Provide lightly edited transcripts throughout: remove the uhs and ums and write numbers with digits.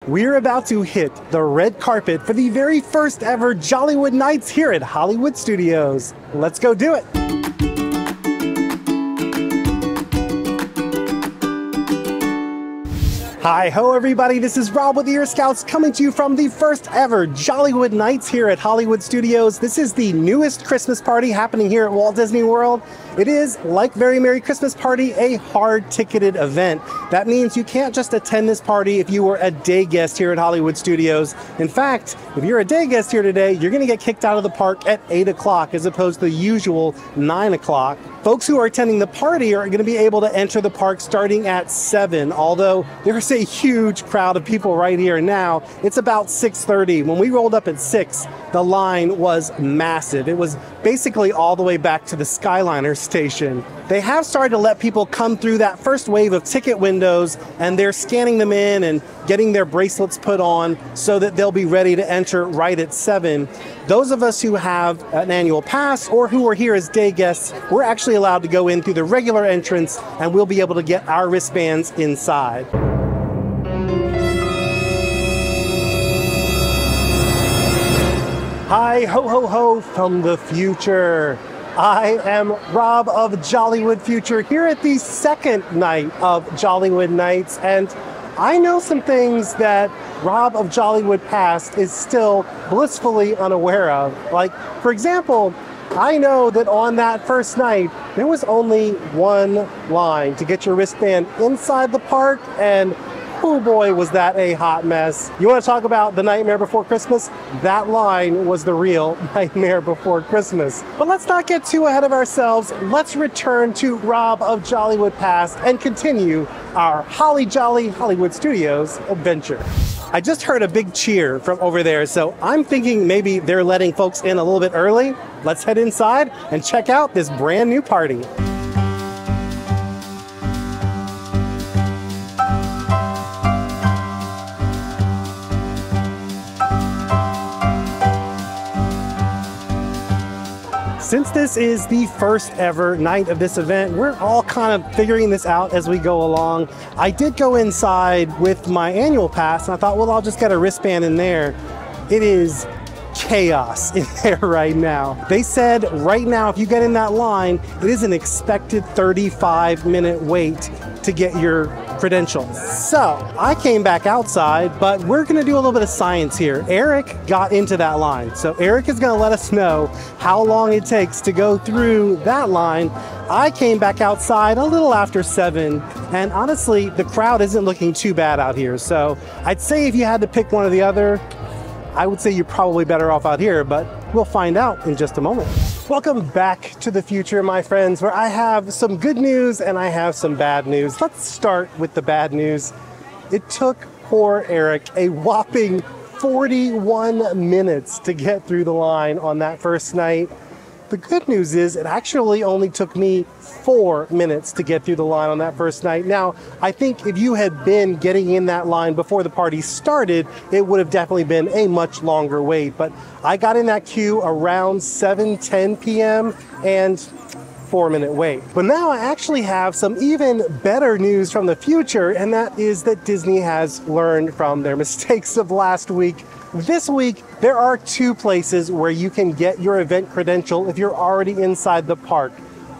We're about to hit the red carpet for the very first ever Jollywood Nights here at Hollywood Studios. Let's go do it. Hi ho everybody, this is Rob with Ear Scouts coming to you from the first ever Jollywood Nights here at Hollywood Studios. This is the newest Christmas party happening here at Walt Disney World. It is, like Very Merry Christmas Party, a hard ticketed event. That means you can't just attend this party if you were a day guest here at Hollywood Studios. In fact, if you're a day guest here today, you're going to get kicked out of the park at 8 o'clock as opposed to the usual 9 o'clock. Folks who are attending the party are going to be able to enter the park starting at 7, although there's a huge crowd of people right here now. It's about 6:30. When we rolled up at 6, the line was massive. It was basically all the way back to the Skyliner station. They have started to let people come through that first wave of ticket windows, and they're scanning them in and getting their bracelets put on so that they'll be ready to enter right at 7. Those of us who have an annual pass or who are here as day guests, we're actually allowed to go in through the regular entrance, and we'll be able to get our wristbands inside. Hi ho ho ho from the future. I am Rob of Jollywood Future here at the second night of Jollywood Nights, and I know some things that Rob of Jollywood Past is still blissfully unaware of. Like, for example, I know that on that first night, there was only one line to get your wristband inside the park, and oh boy, was that a hot mess. You want to talk about the Nightmare Before Christmas? That line was the real Nightmare Before Christmas. But let's not get too ahead of ourselves. Let's return to Rob of Jollywood Past and continue our Holly Jolly Hollywood Studios adventure. I just heard a big cheer from over there, so I'm thinking maybe they're letting folks in a little bit early. Let's head inside and check out this brand new party. Since this is the first ever night of this event, we're all kind of figuring this out as we go along. I did go inside with my annual pass, and I thought, well, I'll just get a wristband in there. It is chaos in there right now. They said right now, if you get in that line, it is an expected 35-minute wait to get your credentials. So I came back outside, but we're gonna do a little bit of science here. Eric got into that line. So Eric is gonna let us know how long it takes to go through that line. I came back outside a little after 7, and honestly, the crowd isn't looking too bad out here. So I'd say if you had to pick one or the other, I would say you're probably better off out here, but we'll find out in just a moment. Welcome back to the future, my friends, where I have some good news and I have some bad news. Let's start with the bad news. It took poor Eric a whopping 41 minutes to get through the line on that first night. The good news is it actually only took me 4 minutes to get through the line on that first night. Now, I think if you had been getting in that line before the party started, it would have definitely been a much longer wait. But I got in that queue around 7:10 p.m. and 4-minute wait. But now I actually have some even better news from the future, and that is that Disney has learned from their mistakes of last week. This week, there are 2 places where you can get your event credential if you're already inside the park.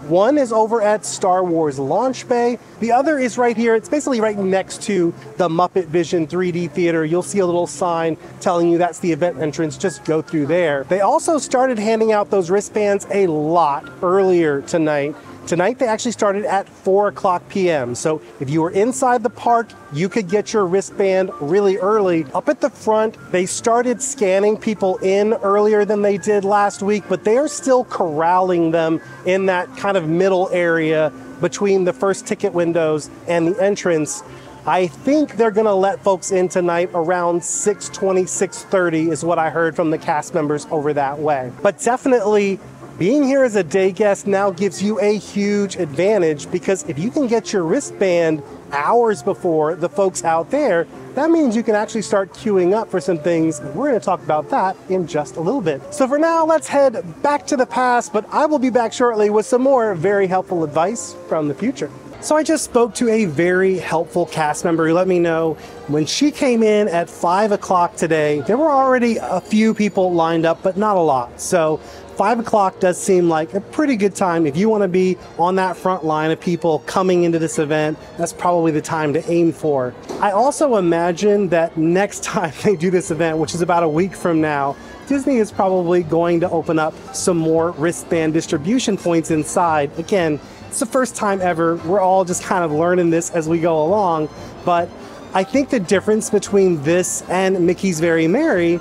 One is over at Star Wars Launch Bay. The other is right here. It's basically right next to the Muppet Vision 3D Theater. You'll see a little sign telling you that's the event entrance. Just go through there. They also started handing out those wristbands a lot earlier tonight. Tonight, they actually started at 4 o'clock p.m. So if you were inside the park, you could get your wristband really early. Up at the front, they started scanning people in earlier than they did last week, but they are still corralling them in that kind of middle area between the first ticket windows and the entrance. I think they're gonna let folks in tonight around 6:20, 6:30 is what I heard from the cast members over that way. But definitely, being here as a day guest now gives you a huge advantage, because if you can get your wristband hours before the folks out there, that means you can actually start queuing up for some things. We're going to talk about that in just a little bit. So for now, let's head back to the past, but I will be back shortly with some more very helpful advice from the future. So I just spoke to a very helpful cast member who let me know when she came in at 5 o'clock today, there were already a few people lined up, but not a lot. So 5 o'clock does seem like a pretty good time. If you want to be on that front line of people coming into this event, that's probably the time to aim for. I also imagine that next time they do this event, which is about a week from now, Disney is probably going to open up some more wristband distribution points inside. Again, it's the first time ever. We're all just kind of learning this as we go along, but I think the difference between this and Mickey's Very Merry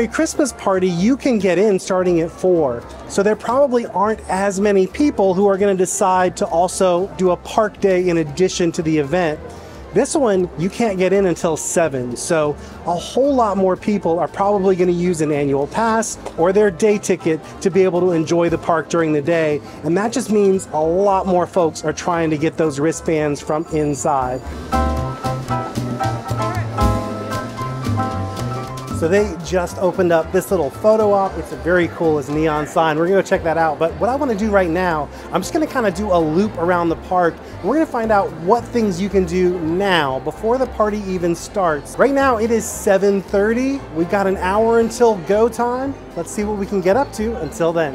Christmas Party, you can get in starting at 4. So there probably aren't as many people who are going to decide to also do a park day in addition to the event. This one, you can't get in until 7, so a whole lot more people are probably going to use an annual pass or their day ticket to be able to enjoy the park during the day, and that just means a lot more folks are trying to get those wristbands from inside. So they just opened up this little photo op. It's very cool, it's a neon sign. We're gonna go check that out. But what I wanna do right now, I'm just gonna kind of do a loop around the park. We're gonna find out what things you can do now before the party even starts. Right now it is 7:30. We've got an hour until go time. Let's see what we can get up to until then.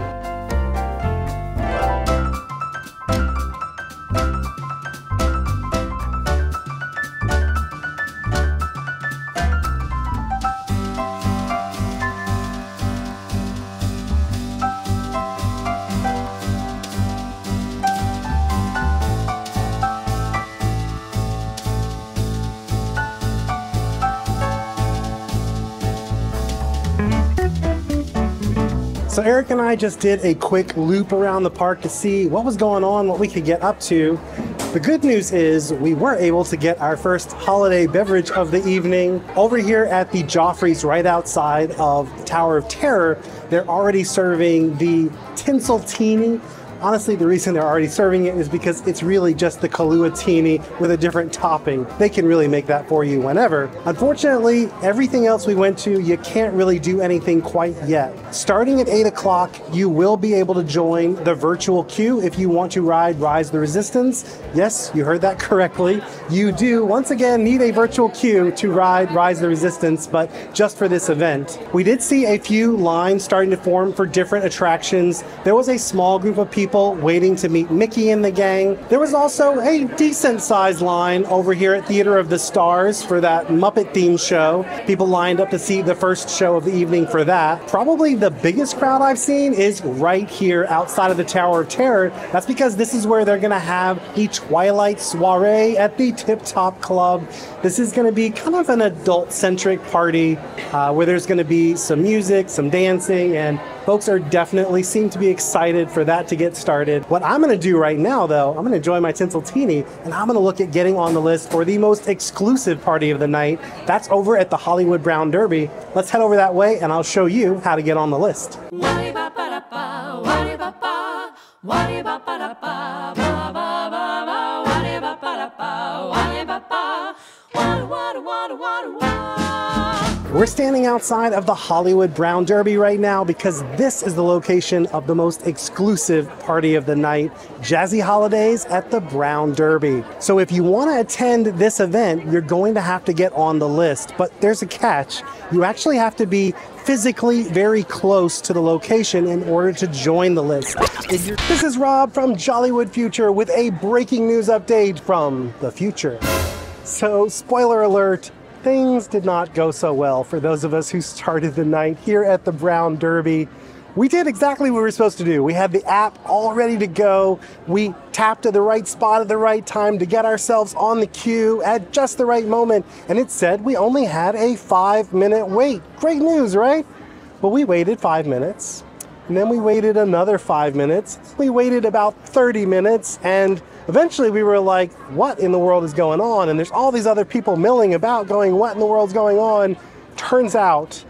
So Eric and I just did a quick loop around the park to see what was going on, what we could get up to. The good news is we were able to get our first holiday beverage of the evening. Over here at the Joffrey's right outside of the Tower of Terror, they're already serving the Tinseltini. Honestly, the reason they're already serving it is because it's really just the Kahlua-Tini with a different topping. They can really make that for you whenever. Unfortunately, everything else we went to, you can't really do anything quite yet. Starting at 8 o'clock, you will be able to join the virtual queue if you want to ride Rise the Resistance. Yes, you heard that correctly. You do, once again, need a virtual queue to ride Rise the Resistance, but just for this event. We did see a few lines starting to form for different attractions. There was a small group of people waiting to meet Mickey and the gang. There was also a decent sized line over here at Theater of the Stars for that Muppet themed show. People lined up to see the first show of the evening for that. Probably the biggest crowd I've seen is right here outside of the Tower of Terror. That's because this is where they're gonna have the Twilight Soiree at the Tip Top Club. This is gonna be kind of an adult-centric party where there's gonna be some music, some dancing, and folks are definitely seem to be excited for that to get started. What I'm gonna do right now though, I'm gonna enjoy my Tinseltini and I'm gonna look at getting on the list for the most exclusive party of the night. That's over at the Hollywood Brown Derby. Let's head over that way and I'll show you how to get on the list. We're standing outside of the Hollywood Brown Derby right now because this is the location of the most exclusive party of the night, Jazzy Holidays at the Brown Derby. So if you want to attend this event, you're going to have to get on the list, but there's a catch. You actually have to be physically very close to the location in order to join the list. This is Rob from Jollywood Future with a breaking news update from the future. So, spoiler alert, things did not go so well for those of us who started the night here at the Brown Derby. We did exactly what we were supposed to do. We had the app all ready to go. We tapped at the right spot at the right time to get ourselves on the queue at just the right moment. And it said we only had a 5-minute wait. Great news, right? But we waited 5 minutes. And then we waited another 5 minutes. We waited about 30 minutes. And eventually we were like, what in the world is going on? And there's all these other people milling about going, what in the world's going on? Turns out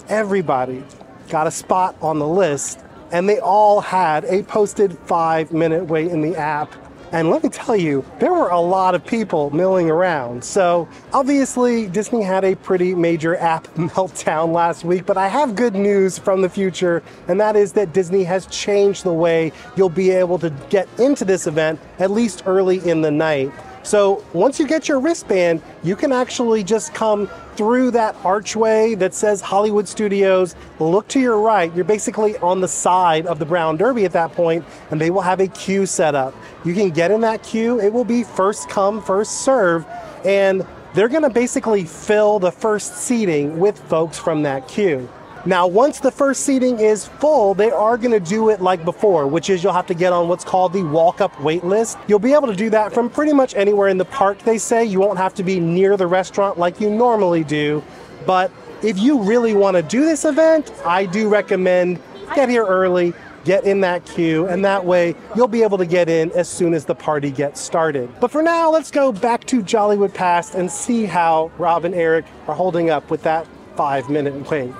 everybody got a spot on the list and they all had a posted 5-minute wait in the app. And let me tell you, there were a lot of people milling around. So obviously Disney had a pretty major app meltdown last week, but I have good news from the future, and that is that Disney has changed the way you'll be able to get into this event, at least early in the night. So once you get your wristband, you can actually just come through that archway that says Hollywood Studios, look to your right. You're basically on the side of the Brown Derby at that point, and they will have a queue set up. You can get in that queue. It will be first come, first serve, and they're gonna basically fill the first seating with folks from that queue. Now, once the first seating is full, they are going to do it like before, which is you'll have to get on what's called the walk-up wait list. You'll be able to do that from pretty much anywhere in the park, they say. You won't have to be near the restaurant like you normally do. But if you really want to do this event, I do recommend get here early, get in that queue, and that way you'll be able to get in as soon as the party gets started. But for now, let's go back to Jollywood Past and see how Rob and Eric are holding up with that 5-minute wait.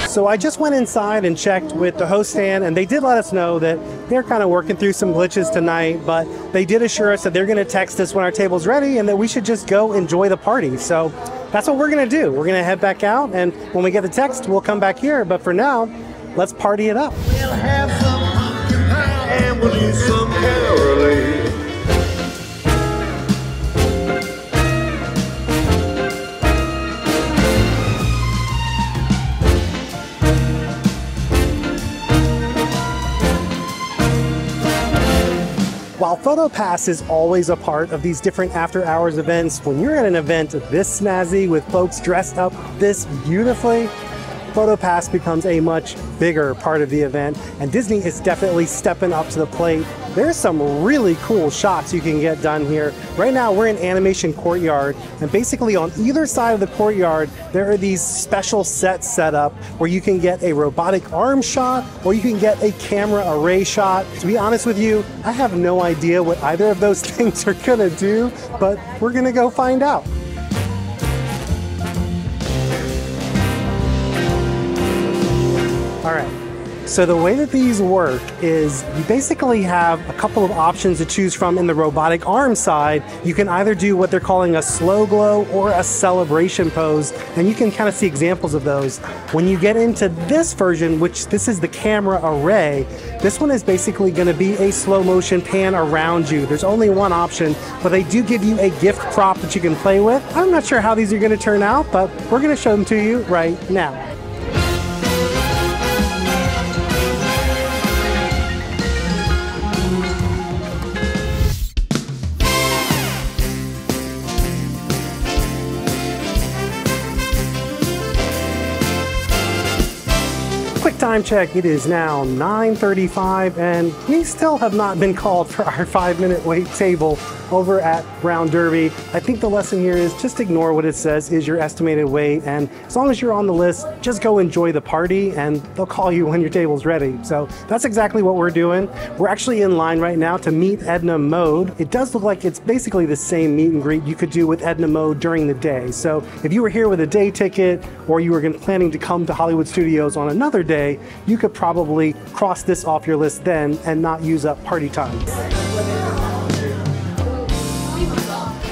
So I just went inside and checked with the host stand, and they did let us know that they're kind of working through some glitches tonight, but they did assure us that they're going to text us when our table's ready and that we should just go enjoy the party. So that's what we're going to do. We're going to head back out, and when we get the text, we'll come back here. But for now, let's party it up. We'll have some pumpkin pie and we'll do some caroling. While PhotoPass is always a part of these different after-hours events, when you're at an event this snazzy with folks dressed up this beautifully, PhotoPass becomes a much bigger part of the event, and Disney is definitely stepping up to the plate. There's some really cool shots you can get done here. Right now we're in Animation Courtyard, and basically on either side of the courtyard there are these special sets set up where you can get a robotic arm shot or you can get a camera array shot. To be honest with you, I have no idea what either of those things are gonna do, but we're gonna go find out. All right, so the way that these work is you basically have a couple of options to choose from in the robotic arm side. You can either do what they're calling a slow glow or a celebration pose, and you can kind of see examples of those. When you get into this version, which this is the camera array, this one is basically going to be a slow motion pan around you. There's only one option, but they do give you a gift prop that you can play with. I'm not sure how these are going to turn out, but we're going to show them to you right now. Quick time check, it is now 9:35 and we still have not been called for our 5-minute wait table over at Brown Derby. I think the lesson here is just ignore what it says is your estimated wait, and as long as you're on the list, just go enjoy the party and they'll call you when your table's ready. So that's exactly what we're doing. We're actually in line right now to meet Edna Mode. It does look like it's basically the same meet and greet you could do with Edna Mode during the day. So if you were here with a day ticket or you were planning to come to Hollywood Studios on another day, you could probably cross this off your list then and not use up party time.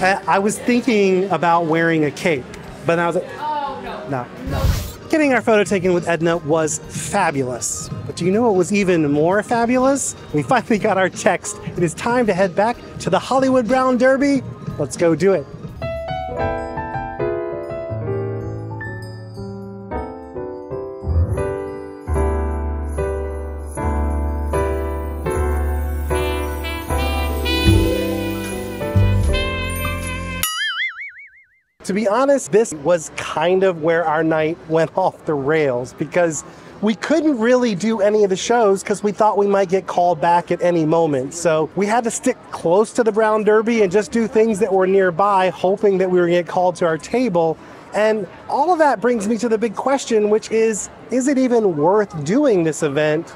I was thinking about wearing a cape, but I was like, oh, no. Getting our photo taken with Edna was fabulous. But do you know what was even more fabulous? We finally got our text. It is time to head back to the Hollywood Brown Derby. Let's go do it. To be honest, this was kind of where our night went off the rails because we couldn't really do any of the shows because we thought we might get called back at any moment. So we had to stick close to the Brown Derby and just do things that were nearby, hoping that we were going to get called to our table. And all of that brings me to the big question, which is it even worth doing this event?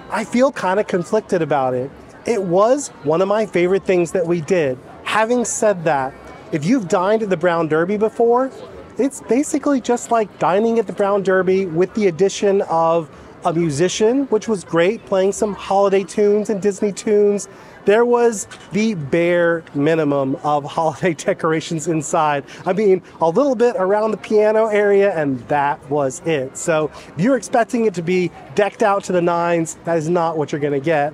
I feel kind of conflicted about it. It was one of my favorite things that we did. Having said that, if you've dined at the Brown Derby before, it's basically just like dining at the Brown Derby with the addition of a musician, which was great, playing some holiday tunes and Disney tunes. there was the bare minimum of holiday decorations inside. I mean, a little bit around the piano area, and that was it. So if you're expecting it to be decked out to the nines, that is not what you're gonna get.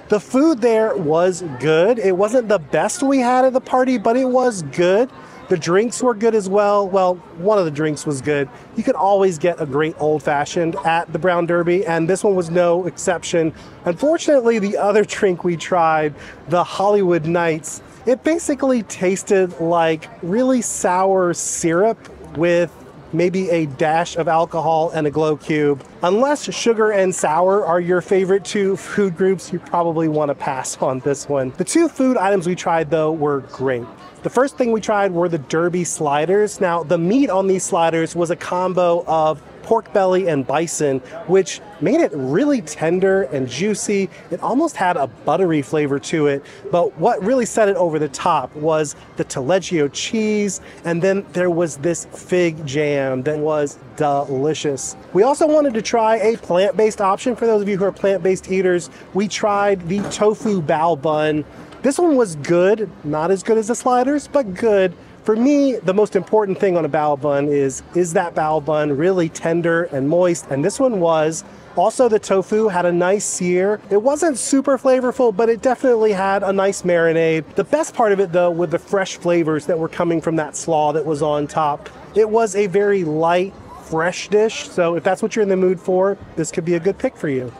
The food there was good. It wasn't the best we had at the party, but it was good. The drinks were good as well. Well, one of the drinks was good. You could always get a great old-fashioned at the Brown Derby, and this one was no exception. Unfortunately, the other drink we tried, the Hollywood Nights, it basically tasted like really sour syrup with maybe a dash of alcohol and a glow cube. Unless sugar and sour are your favorite two food groups, you probably want to pass on this one. The two food items we tried, though, were great. The first thing we tried were the Derby sliders. Now, the meat on these sliders was a combo of pork belly and bison, which made it really tender and juicy. It almost had a buttery flavor to it, but what really set it over the top was the taleggio cheese, and then there was this fig jam that was delicious. We also wanted to try a plant-based option. For those of you who are plant-based eaters, we tried the tofu bao bun. This one was good, not as good as the sliders, but good. For me, the most important thing on a bao bun is that bao bun really tender and moist? And this one was. Also, the tofu had a nice sear. It wasn't super flavorful, but it definitely had a nice marinade. The best part of it, though, were the fresh flavors that were coming from that slaw that was on top. It was a very light, fresh dish, so if that's what you're in the mood for, this could be a good pick for you.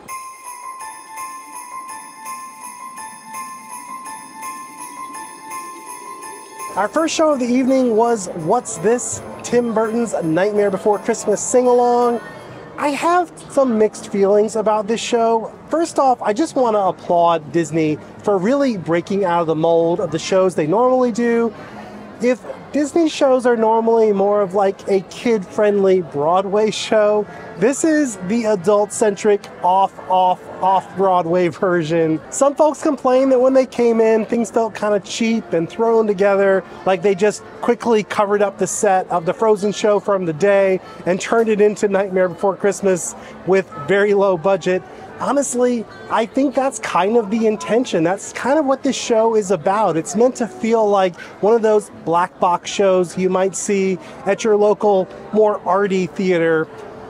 Our first show of the evening was What's This? Tim Burton's Nightmare Before Christmas sing-along. I have some mixed feelings about this show. First off, I just want to applaud Disney for really breaking out of the mold of the shows they normally do. If Disney shows are normally more of like a kid-friendly Broadway show, this is the adult-centric off-Broadway version. Some folks complain that when they came in, things felt kind of cheap and thrown together, like they just quickly covered up the set of the Frozen show from the day and turned it into Nightmare Before Christmas with very low budget. Honestly, I think that's kind of the intention. That's kind of what this show is about. It's meant to feel like one of those black box shows you might see at your local, more arty theater.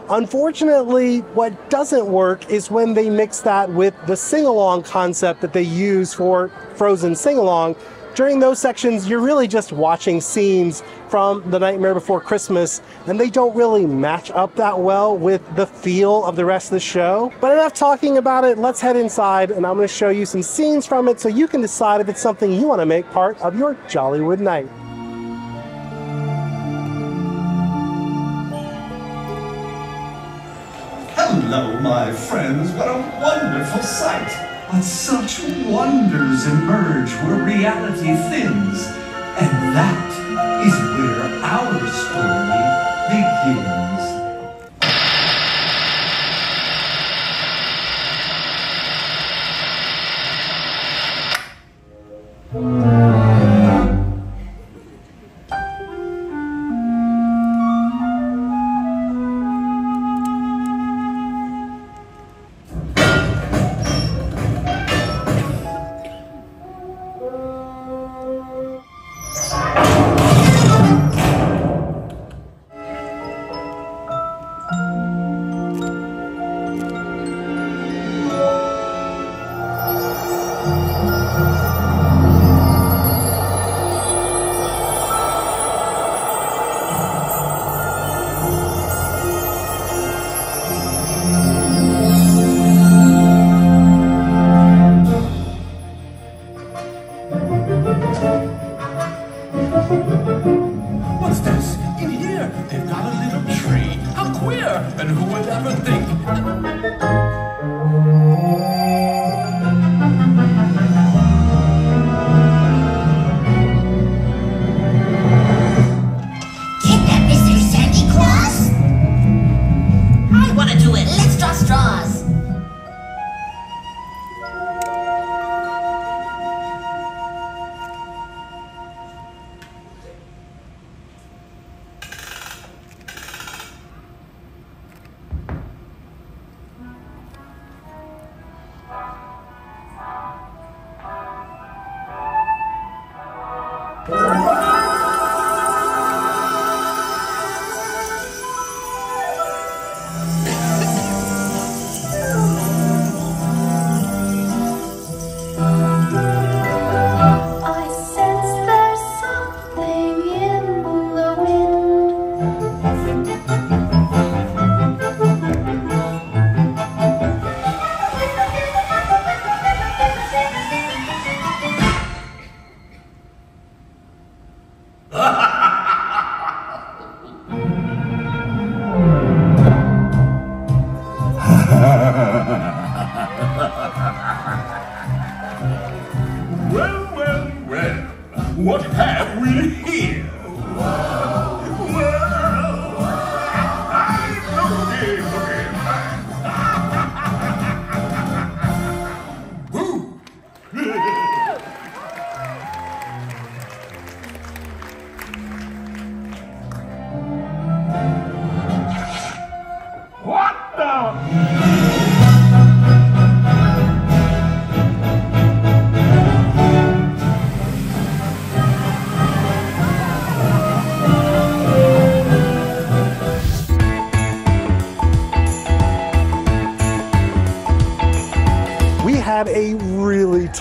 Unfortunately, what doesn't work is when they mix that with the sing-along concept that they use for Frozen sing-along. During those sections, you're really just watching scenes from The Nightmare Before Christmas, and they don't really match up that well with the feel of the rest of the show. But enough talking about it, let's head inside, and I'm going to show you some scenes from it so you can decide if it's something you want to make part of your Jollywood night. Hello, my friends. What a wonderful sight. But such wonders emerge where reality thins. And that is where our story begins. What's this? In here, they've got a little tree. How queer! And who would ever think? Take that, Mr. Sandy Claus! I want to do it. Let's draw straws.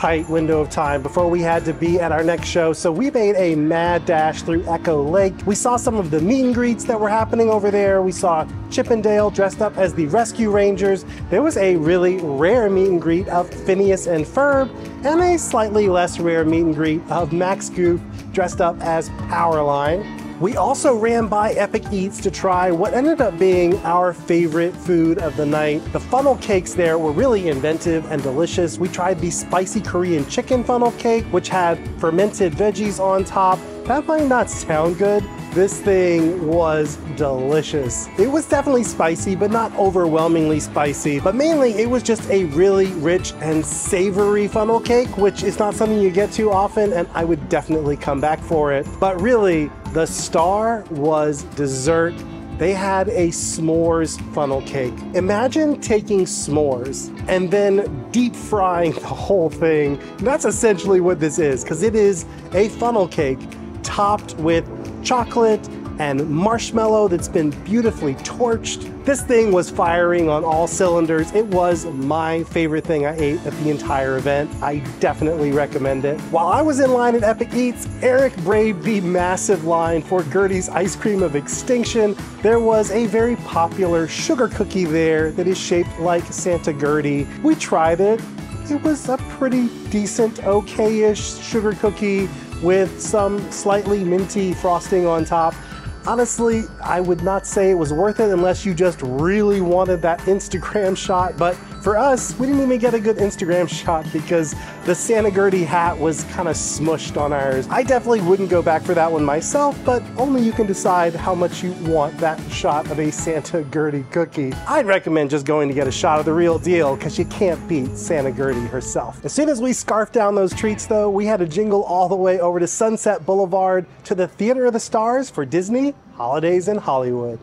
tight window of time before we had to be at our next show, so we made a mad dash through Echo Lake. We saw some of the meet and greets that were happening over there. We saw Chip and Dale dressed up as the Rescue Rangers. There was a really rare meet and greet of Phineas and Ferb, and a slightly less rare meet and greet of Max Goof dressed up as Powerline. We also ran by Epic Eats to try what ended up being our favorite food of the night. The funnel cakes there were really inventive and delicious. We tried the spicy Korean chicken funnel cake, which had fermented veggies on top. That might not sound good. This thing was delicious. It was definitely spicy, but not overwhelmingly spicy. But mainly, it was just a really rich and savory funnel cake, which is not something you get too often, and I would definitely come back for it. But really, the star was dessert. They had a s'mores funnel cake. Imagine taking s'mores and then deep frying the whole thing. That's essentially what this is, because it is a funnel cake topped with chocolate and marshmallow that's been beautifully torched. This thing was firing on all cylinders. It was my favorite thing I ate at the entire event. I definitely recommend it. While I was in line at Epic Eats, Eric braved the massive line for Gertie's Ice Cream of Extinction. There was a very popular sugar cookie there that is shaped like Santa Gertie. We tried it. It was a pretty decent, okay-ish sugar cookie with some slightly minty frosting on top. Honestly, I would not say it was worth it unless you just really wanted that Instagram shot, but for us, we didn't even get a good Instagram shot because the Santa Gertie hat was kind of smushed on ours. I definitely wouldn't go back for that one myself, but only you can decide how much you want that shot of a Santa Gertie cookie. I'd recommend just going to get a shot of the real deal because you can't beat Santa Gertie herself. As soon as we scarfed down those treats though, we had to jingle all the way over to Sunset Boulevard to the Theater of the Stars for Disney Holidays in Hollywood.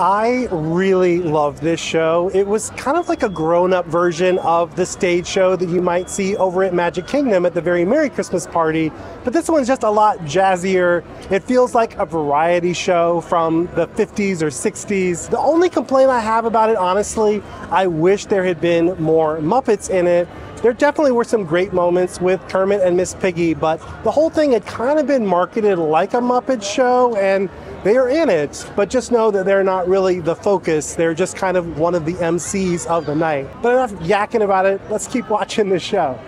I really loved this show. It was kind of like a grown-up version of the stage show that you might see over at Magic Kingdom at the Very Merry Christmas Party, but this one's just a lot jazzier. It feels like a variety show from the 50s or 60s. The only complaint I have about it, honestly, I wish there had been more Muppets in it. There definitely were some great moments with Kermit and Miss Piggy, but the whole thing had kind of been marketed like a Muppet show, and they are in it, but just know that they're not really the focus. They're just kind of one of the MCs of the night. But enough yakking about it, let's keep watching the show.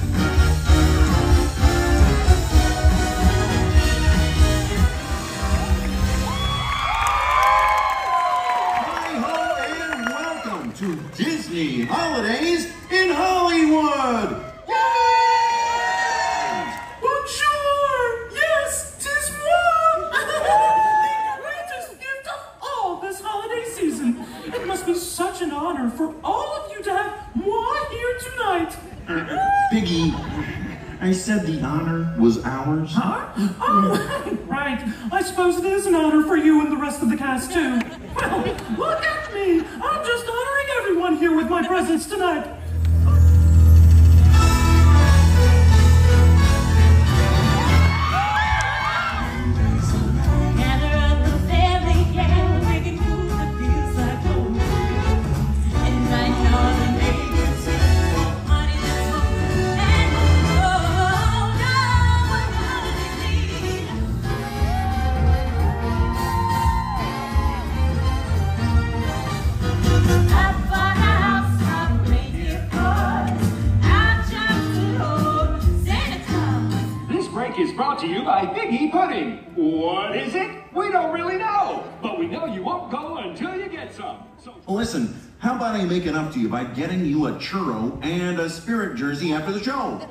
Hi-ho and welcome to Disney Holidays in Hollywood! Bonjour! Yes, 'tis moi! The greatest gift of all this holiday season. It must be such an honor for all of you to have moi here tonight. Piggy, I said the honor was ours. Huh? Oh, right. I suppose it is an honor for you and the rest of the cast, too. Well, look at me. I'm just honoring everyone here with my presence tonight. Is brought to you by Biggie Pudding. What is it? We don't really know, but we know you won't go until you get some. So Listen, how about I make it up to you by getting you a churro and a Spirit jersey after the show?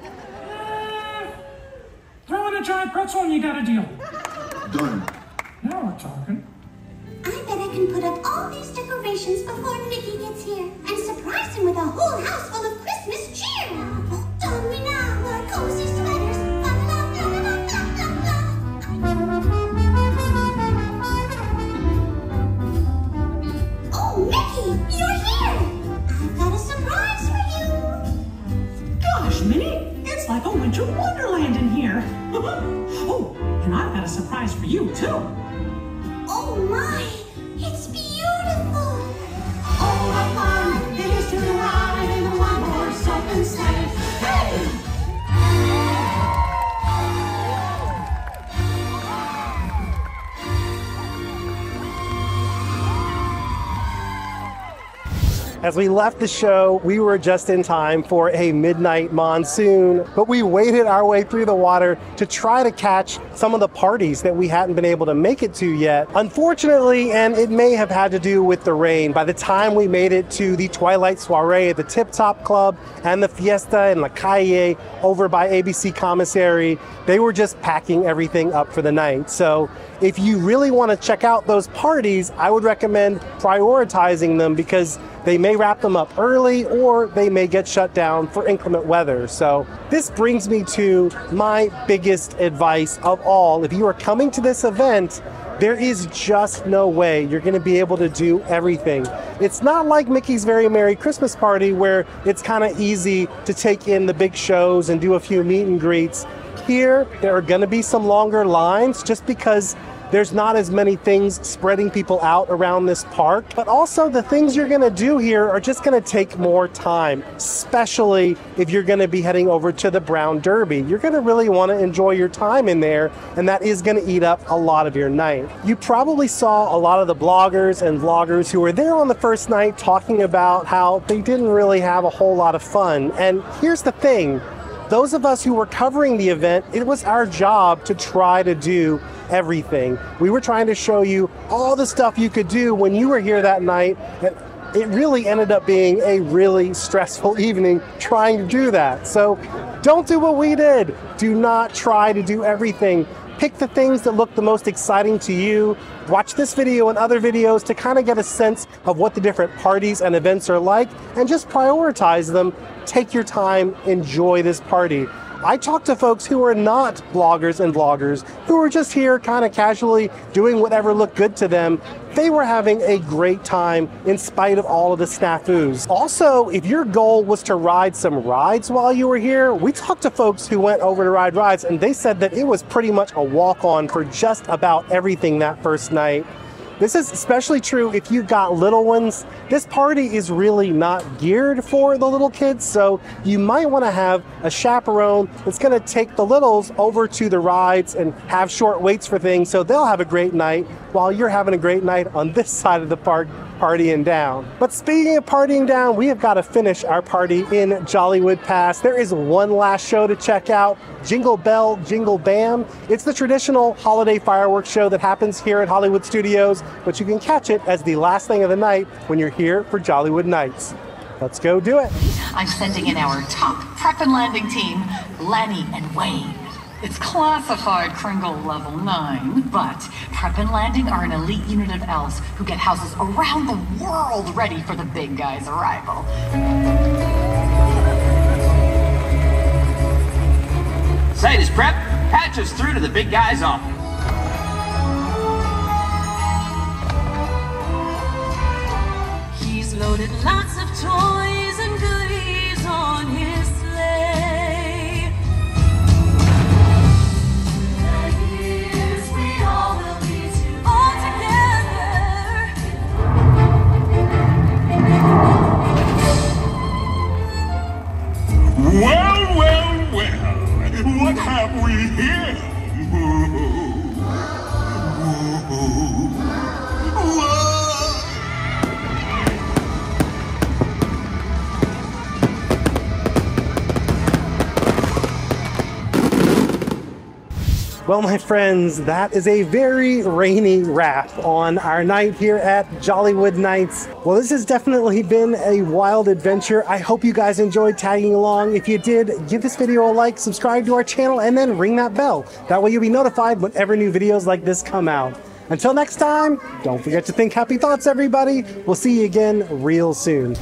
Throw in a giant pretzel and you got a deal. Done. Now we're talking. I bet I can put up all these decorations before Mickey gets here and surprise him with a whole house full of Christmas cheer. Don't we now, our cozy sweaters? Oh, Mickey, you're here! I've got a surprise And I've got a surprise for you, too. Oh my, it's beautiful. Oh, what fun it is to ride in a one-horse open sleigh. Hey! As we left the show, we were just in time for a midnight monsoon, but we waded our way through the water to try to catch some of the parties that we hadn't been able to make it to yet. Unfortunately, and it may have had to do with the rain, by the time we made it to the Twilight Soiree at the Tip Top Club and the Fiesta in La Calle over by ABC Commissary, they were just packing everything up for the night. So if you really want to check out those parties, I would recommend prioritizing them because they may wrap them up early or they may get shut down for inclement weather. So this brings me to my biggest advice of all. If you are coming to this event, there is just no way you're going to be able to do everything. It's not like Mickey's Very Merry Christmas Party where it's kind of easy to take in the big shows and do a few meet and greets. Here, there are going to be some longer lines just because there's not as many things spreading people out around this park, but also the things you're gonna do here are just gonna take more time, especially if you're gonna be heading over to the Brown Derby. You're gonna really wanna enjoy your time in there, and that is gonna eat up a lot of your night. You probably saw a lot of the bloggers and vloggers who were there on the first night talking about how they didn't really have a whole lot of fun. And here's the thing, those of us who were covering the event, it was our job to try to do everything. We were trying to show you all the stuff you could do when you were here that night, and it really ended up being a really stressful evening trying to do that. So don't do what we did. Do not try to do everything. Pick the things that look the most exciting to you. Watch this video and other videos to kind of get a sense of what the different parties and events are like, and just prioritize them. Take your time, enjoy this party. I talked to folks who are not bloggers and vloggers, who were just here kind of casually doing whatever looked good to them. They were having a great time in spite of all of the snafus. Also, if your goal was to ride some rides while you were here, we talked to folks who went over to ride rides and they said that it was pretty much a walk-on for just about everything that first night. This is especially true if you've got little ones. This party is really not geared for the little kids, so you might want to have a chaperone that's going to take the littles over to the rides and have short waits for things so they'll have a great night while you're having a great night on this side of the park partying down. But speaking of partying down, we have got to finish our party in Jollywood Pass. There is one last show to check out, Jingle Bell, Jingle Bam. It's the traditional holiday fireworks show that happens here at Hollywood Studios, but you can catch it as the last thing of the night when you're here for Jollywood Nights. Let's go do it. I'm sending in our top prep and landing team, Lenny and Wayne. It's classified Kringle level 9, but prep and landing are an elite unit of elves who get houses around the world ready for the big guy's arrival. Say, does prep patch us through to the big guy's office? He's loaded lots of toys and goodies on his sleigh. The years we all will be all together. Well, well, well. What have we here? Well, my friends, that is a very rainy wrap on our night here at Jollywood Nights. Well, this has definitely been a wild adventure. I hope you guys enjoyed tagging along. If you did, give this video a like, subscribe to our channel, and then ring that bell. That way you'll be notified whenever new videos like this come out. Until next time, don't forget to think happy thoughts, everybody. We'll see you again real soon.